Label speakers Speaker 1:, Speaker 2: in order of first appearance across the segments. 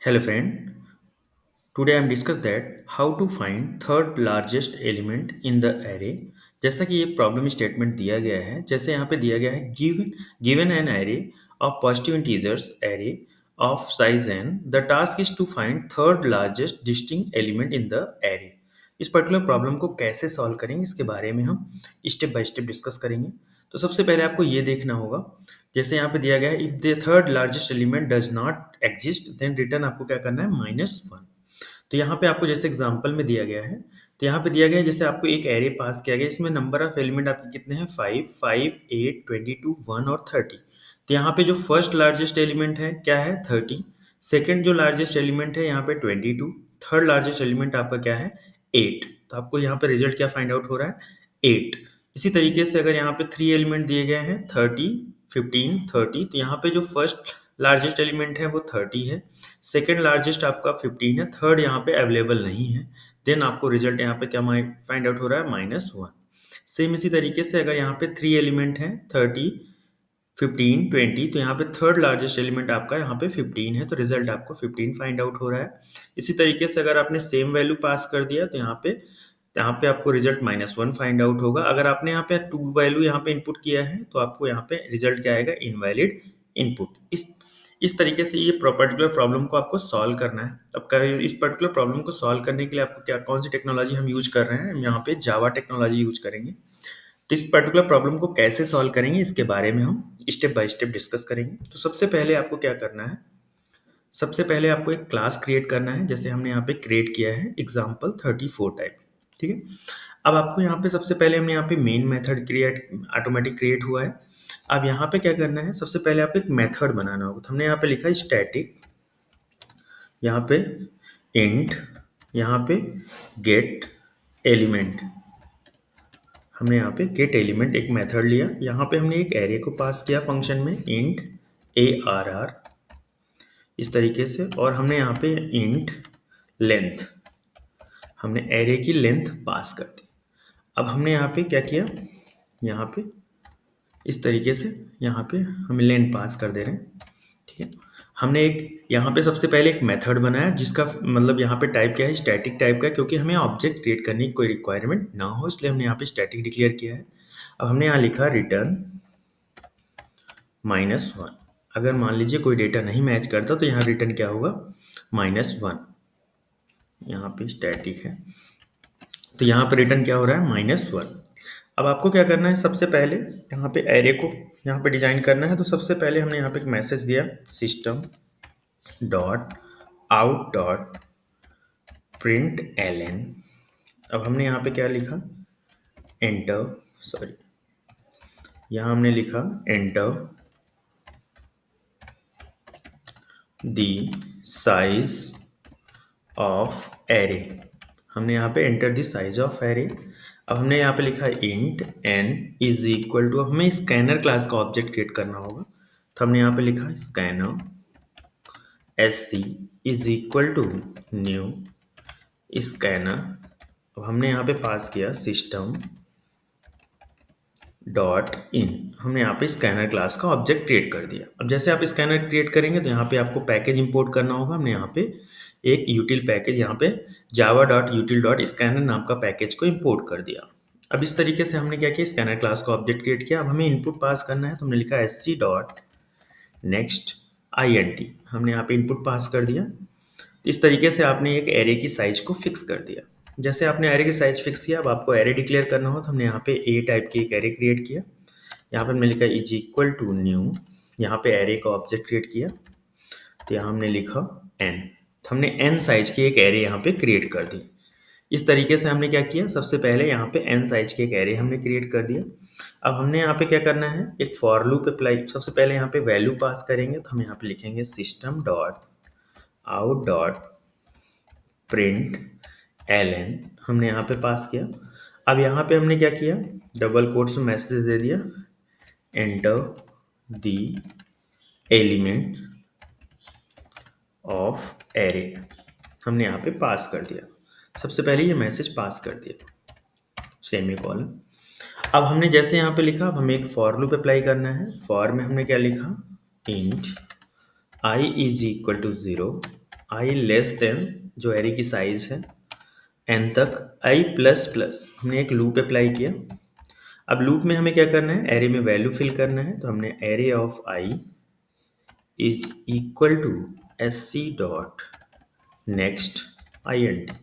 Speaker 1: Hello friend, today I am discuss that how to find third largest element in the array. जैसा कि ये problem statement दिया गया है, जैसे यहाँ पे दिया गया है given an array of positive integers array of size n, the task is to find third largest distinct element in the array. इस पर्टिकुलर प्रॉब्लम को कैसे सॉल्व करेंगे इसके बारे में हम स्टेप बाय स्टेप डिस्कस करेंगे। तो सबसे पहले आपको ये देखना होगा, जैसे यहाँ पे दिया गया है if the third largest element does not exist then return आपको क्या करना है -1। तो यहाँ पे आपको जैसे एग्जांपल में दिया गया है, तो यहाँ पे दिया गया है जैसे आपको एक एरे पास किया गया, इसमें नंबर ऑफ एलिमेंट आपके कितने हैं 5, 22, 1 और 30। तो यहाँ पे जो फर्स्ट लार्जेस्ट एलिमेंट है क्या है 30, सेकंड जो लार्जेस्ट एलिमेंट है यहाँ पे 22, थर्ड लार्जेस्ट एलिमेंट आपका क्या है 8। तो आपको यहाँ पे रिजल्ट क्या फाइंड आउट हो रहा है 8। इसी तरीके से अगर यहाँ पे 3 एलिमेंट दिए गए हैं 30, 15, 30, तो यहाँ पे जो फर्स्ट लार्जेस्ट एलिमेंट है वो 30 है, सेकेंड लार्जेस्ट आपका 15 है, थर्ड यहाँ पे अवेलेबल नहीं है, देन आपको रिजल्ट यहाँ पे क्या फाइंड आउट हो रहा है -1। सेम इसी तरीके से अगर यहाँ पे 3 एलिमेंट हैं 30, 15, 20, तो यहाँ पे थर्ड लार्जेस्ट एलिमेंट आपका यहाँ पे 15 है, तो रिजल्ट आपको 15 फाइंड आउट हो रहा है। इसी तरीके से अगर आपने सेम वैल्यू पास कर दिया तो यहाँ पे आपको रिजल्ट -1 फाइंड आउट होगा। अगर आपने यहाँ पे 2 वैल्यू यहाँ पे इनपुट किया है तो आपको यहाँ पे रिजल्ट क्या आएगा इनवैलिड इनपुट। इस तरीके से ये पर्टिकुलर प्रॉब्लम को आपको सॉल्व करना है। अब इस पर्टिकुलर प्रॉब्लम को सॉल्व करने के लिए आपको क्या कौन सी टेक्नोलॉजी हम यूज कर रहे हैं, हम यहाँ पे जावा टेक्नोलॉजी यूज करेंगे। तो इस पर्टिकुलर प्रॉब्लम को कैसे सॉल्व करेंगे इसके बारे में हम स्टेप बाय स्टेप डिस्कस करेंगे। तो सबसे पहले आपको क्या करना है, सबसे पहले आपको एक क्लास क्रिएट करना है, जैसे हमने यहाँ पे क्रिएट किया है एग्जाम्पल 34 टाइप। ठीक है, अब आपको यहाँ पे सबसे पहले हमने यहाँ पे main method create automatic create हुआ है। अब यहाँ पे क्या करना है, सबसे पहले आपको एक मेथड बनाना होगा। तो हमने यहाँ पे लिखा है स्टैटिक, यहाँ पे इंट, यहाँ पे गेट एलिमेंट। हमने यहाँ पे गेट एलिमेंट एक मेथड लिया, यहाँ पे हमने एक एरे को पास किया फंक्शन में इंट ARR इस तरीके से, और हमने यहाँ पे इंट लेंथ, हमने एरे की लेंथ पास कर दी। अब हमने यहाँ पे क्या किया, यहाँ पे इस तरीके से यहाँ पे हम लेंथ पास कर दे रहे हैं। ठीक है, हमने एक यहाँ पे सबसे पहले एक मेथड बनाया जिसका मतलब यहाँ पे टाइप क्या है स्टैटिक टाइप का, क्योंकि हमें ऑब्जेक्ट क्रिएट करने की कोई रिक्वायरमेंट ना हो इसलिए हमने यहाँ पे स्टैटिक डिक्लेयर किया है। अब हमने यहाँ लिखा रिटर्न -1। अगर मान लीजिए कोई डेटा नहीं मैच करता तो यहाँ रिटर्न क्या होगा -1। यहाँ पे स्टैटिक है तो यहाँ पे रिटर्न क्या हो रहा है -1। अब आपको क्या करना है, सबसे पहले यहाँ पे एरे को यहाँ पे डिजाइन करना है। तो सबसे पहले हमने यहाँ पे एक मैसेज दिया system dot out dot print ln. अब हमने यहाँ पे क्या लिखा एंटर, सॉरी यहाँ हमने लिखा enter the size of array. हमने यहाँ पे enter the size of array. अब हमने यहाँ पे लिखा int n is equal to, हमें स्कैनर क्लास का ऑब्जेक्ट क्रिएट करना होगा। तो हमने यहाँ पे लिखा scanner sc is equal to new scanner. अब हमने यहाँ पे पास किया सिस्टम डॉट इन, हमने यहाँ पे स्कैनर क्लास का ऑब्जेक्ट क्रिएट कर दिया। अब जैसे आप स्कैनर क्रिएट करेंगे तो यहाँ पे आपको पैकेज इंपोर्ट करना होगा। हमने यहाँ पे एक यूटिल पैकेज यहाँ पे java.util.scanner नाम का पैकेज को इंपोर्ट कर दिया। अब इस तरीके से हमने क्या किया स्कैनर क्लास का ऑब्जेक्ट क्रिएट किया। अब हमें इनपुट पास करना है तो हमने लिखा sc डॉट नेक्स्ट int, हमने यहाँ पे इनपुट पास कर दिया। इस तरीके से आपने एक एरे की साइज को फिक्स कर दिया। जैसे आपने एरे की साइज फिक्स किया, अब आपको एरे डिक्लेयर करना हो तो हमने यहाँ पे ए टाइप की एक एरे क्रिएट किया। यहाँ पे हमने लिखा इज इक्वल टू न्यू, यहाँ पे एरे का ऑब्जेक्ट क्रिएट किया तो यहाँ हमने लिखा n, तो हमने n साइज की एक एरे यहाँ पे क्रिएट कर दी। इस तरीके से हमने क्या किया, सबसे पहले यहाँ पे n साइज की एक एरे हमने क्रिएट कर दिया। अब हमने यहाँ पे क्या करना है एक फॉर लूप अप्लाई, सबसे पहले यहाँ पे वैल्यू पास करेंगे तो हम यहाँ पे लिखेंगे system dot out dot print ln, हमने यहाँ पे पास किया। अब यहाँ पे हमने क्या किया डबल कोट्स में मैसेज दे दिया enter the element of array, हमने यहाँ पे पास कर दिया। सबसे पहले ये मैसेज पास कर दिया सेमीकोलन। अब हमने जैसे यहाँ पे लिखा, अब हमें एक फॉर लूप अप्लाई करना है। फॉर में हमने क्या लिखा int i is equal to 0 i less than जो एरे की साइज है एन तक आई प्लस प्लस हमने एक लूप अप्लाई किया। अब लूप में हमें क्या करना है, एरे में वैल्यू फिल करना है, तो हमने array of i is equal to s c dot next i n t.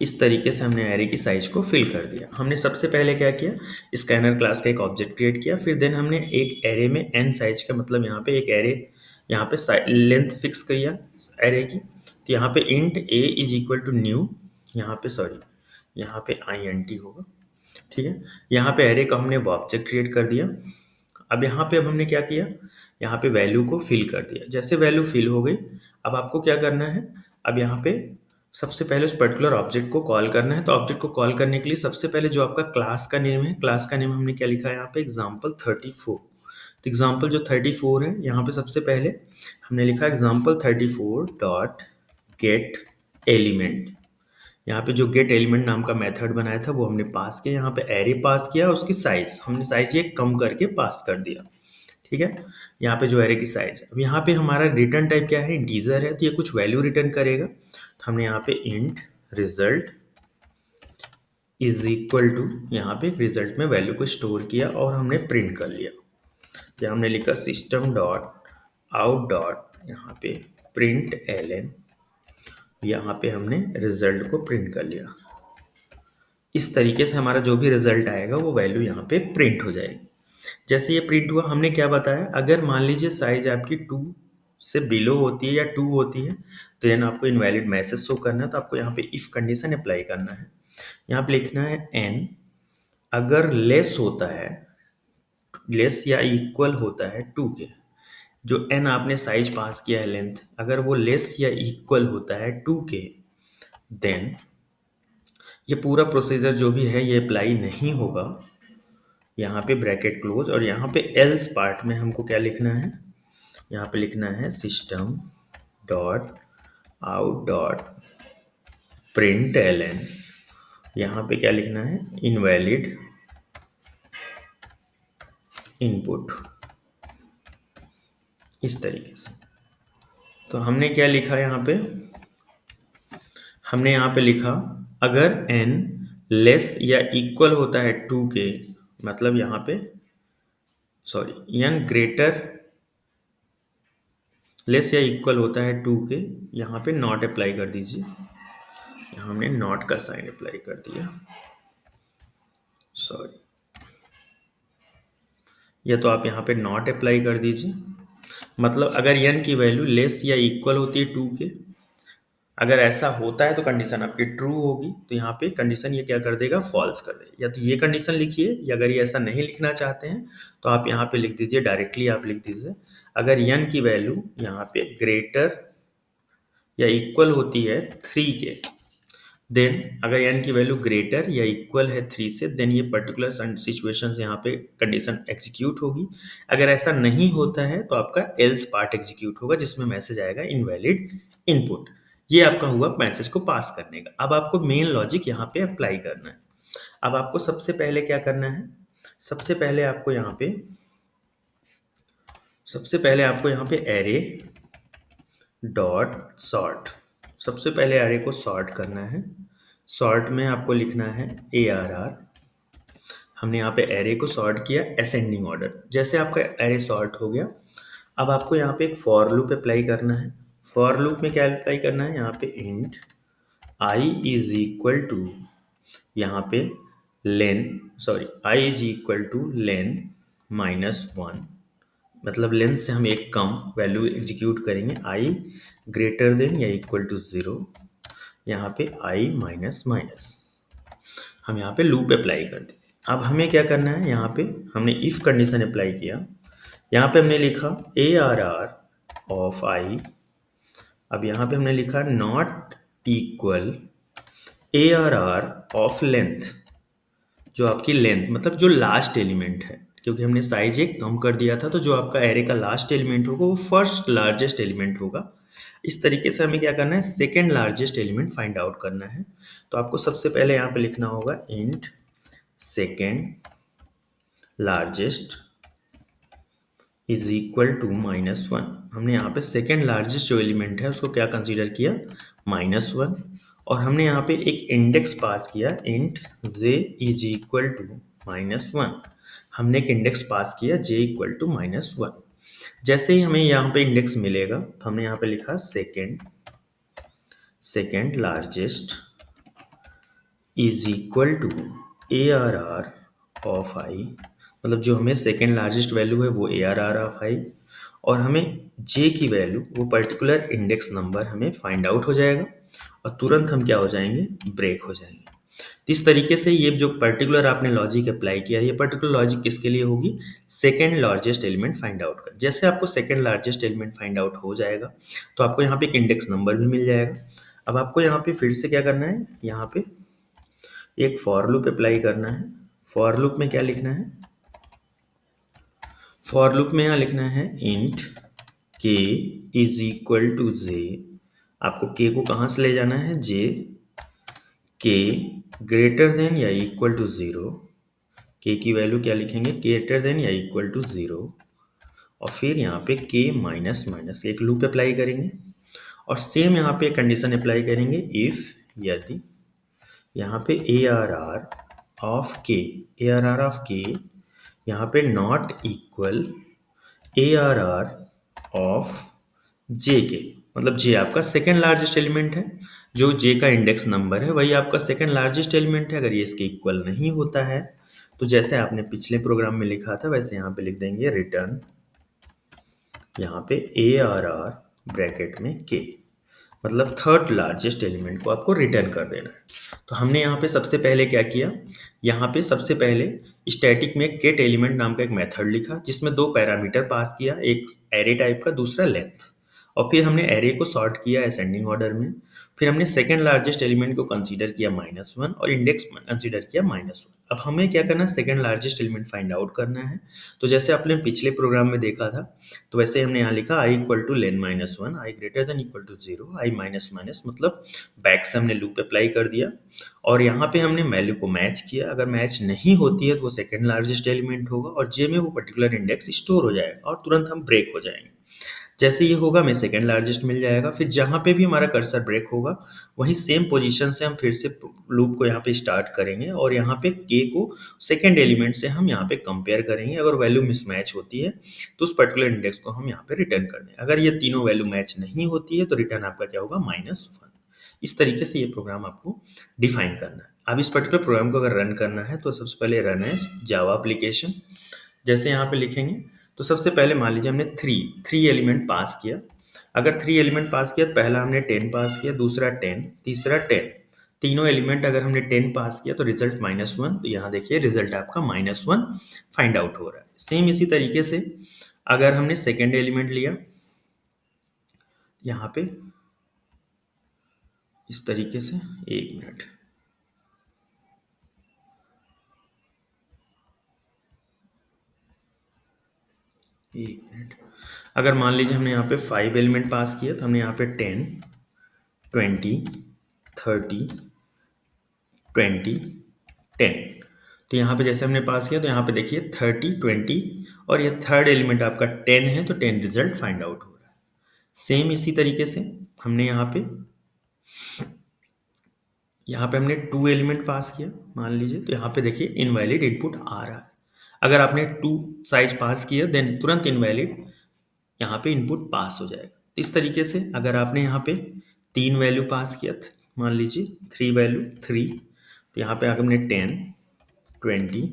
Speaker 1: इस तरीके से हमने एरे की साइज को फिल कर दिया। हमने सबसे पहले क्या किया, स्कैनर क्लास का एक ऑब्जेक्ट क्रिएट किया, फिर देन हमने एक एरे में एन साइज का मतलब यहाँ पे एक एरे, यहाँ पे लेंथ फिक्स किया एरे की। तो यहाँ पे int a is equal to new, यहाँ पे सॉरी यहाँ पे आई एन टी होगा, ठीक है। यहाँ पे एरे का हमने वो ऑब्जेक्ट क्रिएट कर दिया। अब यहाँ पे अब हमने क्या किया, यहाँ पे वैल्यू को फिल कर दिया। जैसे वैल्यू फिल हो गई, अब आपको क्या करना है, अब यहाँ पे सबसे पहले उस पर्टिकुलर ऑब्जेक्ट को कॉल करना है। तो ऑब्जेक्ट को कॉल करने के लिए सबसे पहले जो आपका क्लास का नेम है, क्लास का नेम हमने क्या लिखा है यहाँ पे, एग्जाम्पल 34। तो एग्जाम्पल जो 34 है, यहाँ पे सबसे पहले हमने लिखा एग्जाम्पल 34 डॉट गेट एलिमेंट। यहाँ पे जो गेट एलिमेंट नाम का मेथड बनाया था वो हमने पास किया, यहाँ पे एरे पास किया, उसकी साइज हमने साइज ये कम करके पास कर दिया, ठीक है। यहाँ पे जो एरे की साइज है, अब यहाँ पे हमारा रिटर्न टाइप क्या है, इंटीजर है, तो ये कुछ वैल्यू रिटर्न करेगा। तो हमने यहाँ पे int result is equal to, यहाँ पे रिजल्ट में वैल्यू को स्टोर किया और हमने प्रिंट कर लिया। तो हमने लिखा सिस्टम डॉट आउट डॉट यहाँ पे प्रिंट एल, यहाँ पे हमने रिजल्ट को प्रिंट कर लिया। इस तरीके से हमारा जो भी रिजल्ट आएगा वो वैल्यू यहाँ पे प्रिंट हो जाएगी। जैसे ये प्रिंट हुआ, हमने क्या बताया, अगर मान लीजिए साइज आपकी 2 से बिलो होती है या 2 होती है, तो यानी आपको इनवैलिड मैसेज शो करना है। तो आपको यहाँ पे इफ कंडीशन अप्लाई करना है, यहाँ पे लिखना है एन अगर लेस होता है, लेस या इक्वल होता है 2 के, जो एन आपने साइज पास किया है लेंथ, अगर वो लेस या इक्वल होता है 2 के, देन ये पूरा प्रोसीजर जो भी है ये अप्लाई नहीं होगा। यहाँ पे ब्रैकेट क्लोज, और यहाँ पे एल्स पार्ट में हमको क्या लिखना है, यहाँ पे लिखना है system dot out dot print l n, यहाँ पे क्या लिखना है, इनवैलिड इनपुट, इस तरीके से। तो हमने क्या लिखा यहाँ पे, हमने यहाँ पे लिखा अगर n लेस या इक्वल होता है 2 के, मतलब यहाँ पे सॉरी n ग्रेटर लेस या इक्वल होता है 2 के, यहाँ पे नॉट अप्लाई कर दीजिए। यहाँ हमने नॉट का साइन अप्लाई कर दिया, सॉरी, या तो आप यहाँ पे नॉट अप्लाई कर दीजिए। मतलब अगर n की वैल्यू लेस या इक्वल होती है 2 के, अगर ऐसा होता है तो कंडीशन आपकी ट्रू होगी, तो यहाँ पे कंडीशन ये क्या कर देगा, फॉल्स कर देगा। या तो ये कंडीशन लिखिए, या अगर ये ऐसा नहीं लिखना चाहते हैं तो आप यहाँ पे लिख दीजिए, डायरेक्टली आप लिख दीजिए अगर n की वैल्यू यहाँ पे ग्रेटर या इक्वल होती है 3 के, देन अगर n की वैल्यू ग्रेटर या इक्वल है 3 से, देन ये पर्टिकुलर सिचुएशन यहाँ पे कंडीशन एग्जीक्यूट होगी। अगर ऐसा नहीं होता है तो आपका एल्स पार्ट एग्जीक्यूट होगा, जिसमें मैसेज आएगा इनवैलिड इनपुट। ये आपका हुआ मैसेज को पास करने का। अब आपको मेन लॉजिक यहाँ पे अप्लाई करना है। अब आपको सबसे पहले क्या करना है, सबसे पहले आपको यहाँ पे एरे डॉट सॉर्ट, सबसे पहले एरे को सॉर्ट करना है। सॉर्ट में आपको लिखना है ARR। हमने यहाँ पे एरे को सॉर्ट किया असेंडिंग ऑर्डर। जैसे आपका एरे सॉर्ट हो गया, अब आपको यहाँ पे एक फॉर लूप अप्लाई करना है। फॉर लूप में क्या अप्लाई करना है, यहाँ पे int i is equal to, यहाँ पे i is equal to len -1, मतलब लेंथ से हम एक कम वैल्यू एग्जीक्यूट करेंगे, आई ग्रेटर देन या इक्वल टू 0, यहाँ पे आई माइनस माइनस, हम यहाँ पे लूप अप्लाई कर दें। अब हमें क्या करना है, यहाँ पे हमने इफ कंडीशन अप्लाई किया, यहाँ पे हमने लिखा ARR ऑफ आई। अब यहाँ पे हमने लिखा not equal ARR of length, जो आपकी लेंथ मतलब जो लास्ट एलिमेंट है, क्योंकि हमने साइज एक कम कर दिया था, तो जो आपका एरे का लास्ट एलिमेंट होगा वो फर्स्ट लार्जेस्ट एलिमेंट होगा। इस तरीके से हमें क्या करना है, second largest element find out करना है। तो आपको सबसे पहले यहाँ पे लिखना होगा int second largest is equal to -1। हमने यहाँ पे सेकेंड लार्जेस्ट जो एलिमेंट है उसको क्या कंसीडर किया, -1। और हमने यहाँ पे एक इंडेक्स पास किया, int j is equal to -1। हमने एक इंडेक्स पास किया j इक्वल टू -1। जैसे ही हमें यहाँ पे इंडेक्स मिलेगा तो हमने यहाँ पे लिखा second largest is equal to ARR of I, मतलब जो हमें सेकेंड लार्जेस्ट वैल्यू है वो ARR ऑफ आई, और हमें J की वैल्यू वो पर्टिकुलर इंडेक्स नंबर हमें फाइंड आउट हो जाएगा और तुरंत हम क्या हो जाएंगे, ब्रेक हो जाएंगे। तो इस तरीके से ये जो पर्टिकुलर आपने लॉजिक अप्लाई किया, ये पर्टिकुलर लॉजिक किसके लिए होगी, second largest element find out कर। जैसे आपको second largest element find out हो जाएगा तो आपको यहाँ पे एक इंडेक्स नंबर भी मिल जाएगा। अब आपको यहाँ पे फिर से क्या करना है, यहाँ पे एक फॉर लूप अप्लाई करना है। फॉर लूप में क्या लिखना है, फॉर लूप में यहाँ लिखना है int k is equal to J. आपको k को कहाँ से ले जाना है, j, k ग्रेटर देन या इक्वल टू 0। k की वैल्यू क्या लिखेंगे, ग्रेटर देन या इक्वल टू 0। और फिर यहाँ पे k माइनस माइनस एक लूप अप्लाई करेंगे और सेम यहाँ पे कंडीशन अप्लाई करेंगे, इफ यदि यहाँ पे ARR ऑफ k यहाँ पे नॉट इक्वल ARR ऑफ जे के, मतलब जे आपका सेकेंड लार्जेस्ट एलिमेंट है, जो जे का इंडेक्स नंबर है वही आपका सेकेंड लार्जेस्ट एलिमेंट है। अगर ये इसके इक्वल नहीं होता है तो जैसे आपने पिछले प्रोग्राम में लिखा था वैसे यहाँ पे लिख देंगे रिटर्न, यहाँ पे ARR ब्रैकेट में के, मतलब थर्ड लार्जेस्ट एलिमेंट को आपको रिटर्न कर देना है। तो हमने यहाँ पे सबसे पहले क्या किया, यहाँ पे सबसे पहले स्टैटिक में गेट एलिमेंट नाम का एक मेथड लिखा जिसमें दो पैरामीटर पास किया, एक एरे टाइप का, दूसरा लेंथ। और फिर हमने एरे को सॉर्ट किया असेंडिंग ऑर्डर में। फिर हमने सेकेंड लार्जेस्ट एलिमेंट को कंसीडर किया -1 और इंडेक्स कंसीडर किया -1। अब हमें क्या करना है, second largest element find out करना है। तो जैसे आपने पिछले प्रोग्राम में देखा था तो वैसे हमने यहाँ लिखा i equal to len -1, i greater than equal to 0, i minus minus, मतलब बैक से हमने लूप अप्लाई कर दिया और यहाँ पे हमने वैल्यू को मैच किया। अगर मैच नहीं होती है तो वो सेकेंड लार्जेस्ट एलिमेंट होगा और जे में वो पर्टिकुलर इंडेक्स स्टोर हो जाएगा और तुरंत हम ब्रेक हो जाएंगे। जैसे ये होगा हमें सेकेंड लार्जेस्ट मिल जाएगा। फिर जहाँ पे भी हमारा कर्सर ब्रेक होगा वहीं सेम पोजीशन से हम फिर से लूप को यहाँ पे स्टार्ट करेंगे और यहाँ पे के को सेकेंड एलिमेंट से हम यहाँ पे कंपेयर करेंगे। अगर वैल्यू मिसमैच होती है तो उस पर्टिकुलर इंडेक्स को हम यहाँ पे रिटर्न कर दें। अगर ये तीनों वैल्यू मैच नहीं होती है तो रिटर्न आपका क्या होगा, -1। इस तरीके से ये प्रोग्राम आपको डिफाइन करना है। अब इस पर्टिकुलर प्रोग्राम को अगर रन करना है तो सबसे पहले रन एज जावा एप्लीकेशन, जैसे यहाँ पे लिखेंगे तो सबसे पहले मान लीजिए हमने थ्री एलिमेंट पास किया। अगर 3 एलिमेंट पास किया तो पहला हमने 10 पास किया, दूसरा 10, तीसरा 10। तीनों एलिमेंट अगर हमने 10 पास किया तो रिजल्ट -1। तो यहाँ देखिए रिजल्ट आपका -1 फाइंड आउट हो रहा है। सेम इसी तरीके से अगर हमने सेकेंड एलिमेंट लिया यहाँ पे इस तरीके से, एक मिनट, अगर मान लीजिए हमने यहाँ पे 5 एलिमेंट पास किया तो हमने यहाँ पे 10, 20, 30, 20, 10। तो यहाँ पे जैसे हमने पास किया तो यहाँ पे देखिए 30, 20 और ये थर्ड एलिमेंट आपका 10 है तो 10 रिजल्ट फाइंड आउट हो रहा है। सेम इसी तरीके से हमने यहाँ पे हमने 2 एलिमेंट पास किया मान लीजिए, तो यहाँ पे देखिए इनवैलिड इनपुट आ रहा है। अगर आपने 2 साइज पास किया देन तुरंत इनवैलिड यहाँ पे इनपुट पास हो जाएगा। तो इस तरीके से अगर आपने यहाँ पे 3 वैल्यू पास किया, मान लीजिए 3 वैल्यू 3, तो यहाँ पे अगर हमने 10, 20,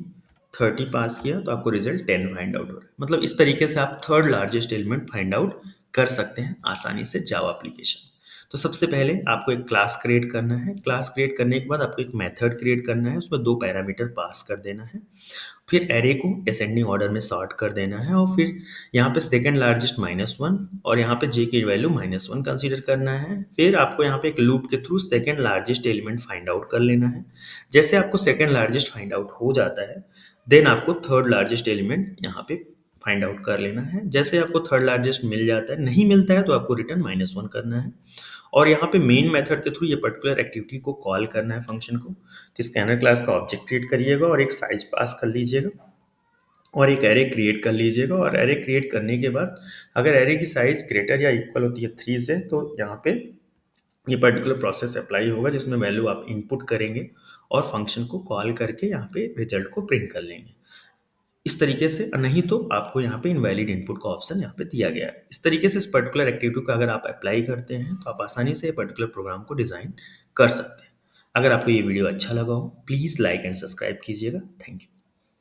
Speaker 1: 30 पास किया तो आपको रिजल्ट 10 फाइंड आउट हो रहा है। मतलब इस तरीके से आप third largest element find out कर सकते हैं आसानी से जावा एप्लीकेशन। तो सबसे पहले आपको एक क्लास क्रिएट करना है। क्लास क्रिएट करने के बाद आपको एक मेथड क्रिएट करना है, उसमें 2 पैरामीटर पास कर देना है। फिर एरे को असेंडिंग ऑर्डर में सॉर्ट कर देना है और फिर यहाँ पे सेकेंड लार्जेस्ट -1 और यहाँ पे जे की वैल्यू -1 कंसीडर करना है। फिर आपको यहाँ पे एक लूप के through second largest element find out कर लेना है। जैसे आपको सेकेंड लार्जेस्ट फाइंड आउट हो जाता है देन आपको थर्ड लार्जेस्ट एलिमेंट यहाँ पे फाइंड आउट कर लेना है। जैसे आपको थर्ड लार्जेस्ट मिल जाता है, नहीं मिलता है तो आपको रिटर्न -1 करना है और यहाँ पे मेन मेथड के थ्रू ये पर्टिकुलर एक्टिविटी को कॉल करना है फंक्शन को। तो स्कैनर क्लास का ऑब्जेक्ट क्रिएट करिएगा और एक साइज पास कर लीजिएगा और एक एरे क्रिएट कर लीजिएगा। और एरे क्रिएट करने के बाद अगर एरे की साइज ग्रेटर या इक्वल होती है 3 से, तो यहाँ पे ये पर्टिकुलर प्रोसेस अप्लाई होगा, जिसमें वैल्यू आप इनपुट करेंगे और फंक्शन को कॉल करके यहाँ पे रिजल्ट को प्रिंट कर लेंगे इस तरीके से। नहीं तो आपको यहाँ पे इनवैलिड इनपुट का ऑप्शन यहाँ पे दिया गया है। इस तरीके से इस पर्टिकुलर एक्टिविटी को अगर आप अप्लाई करते हैं तो आप आसानी से पर्टिकुलर प्रोग्राम को डिज़ाइन कर सकते हैं। अगर आपको ये वीडियो अच्छा लगा हो, प्लीज़ लाइक एंड सब्सक्राइब कीजिएगा। Thank you.